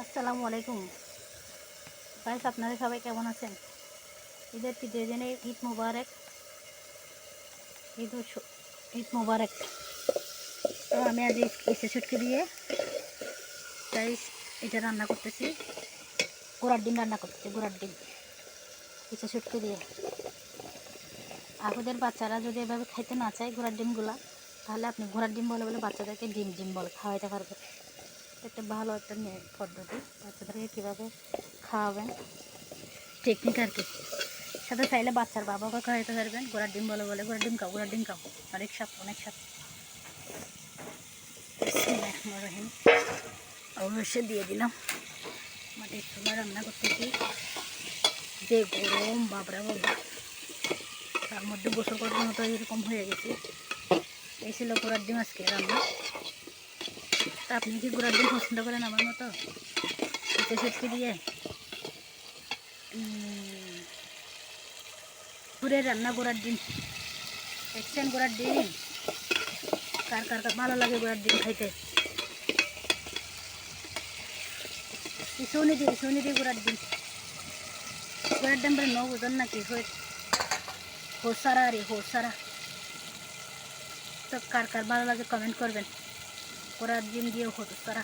আসসালামু আলাইকুম গাইস, আপনারা সবাই কেমন আছেন? ঈদের তৃতীয় দিনে ঈদ মুবারক। ঈদ মুবারক। তো আমি আজ ইসে শুটকি দিয়ে গাইস এটা রান্না করতেছি। ঘোড়ার ডিম রান্না করতেছি, ঘোড়ার ডিম ইসে শুটকি দিয়ে। আপনাদের বাচ্চারা যদি এভাবে খাইতে না চায় ঘোড়ার ডিমগুলা, তাহলে আপনি ঘোড়ার ডিম বলে বলে বাচ্চাদেরকে ডিম ডিম বলে খাওয়াইতে পারবেন। একটা ভালো একটা পদ্ধতি, বাচ্চাদেরকে কীভাবে খাওয়াবেন টেকনিক আর কি। সাথে চাইলে বাচ্চার বাবাকে খাওয়াতে পারবেন। ঘোড়ার ডিম বলে বলে ঘোড়ার ডিম খাও, ঘোড়ার ডিম খাও। অনেক স্বাদ, অনেক স্বাদ। রহিম অবশ্যই দিয়ে দিলাম। মাটির চুলা রান্না করতেছি, যে গরম বাবরা বাবা, তার মধ্যে গোসল করার মতো এরকম হয়ে গেছে। এই ছিল ঘোড়ার ডিম আজকে রান্না। তা আপনি কি ঘোড়ার ডিম পছন্দ করেন আমার মতো? শুটকি দিয়ে পুরে রান্না ঘোড়ার ডিম দেখছেন? ঘোড়ার ডিম কার কার ভালো লাগে ঘোড়ার ডিম খাইতে? ইসুনি দিয়ে ঘোড়ার ডিম বলে ন বুঝন নাকি হোসারা আরে হোসারা। তো কার কার ভালো লাগে কমেন্ট করবেন। ঘোড়ার ডিম দিয়ে হোসারা।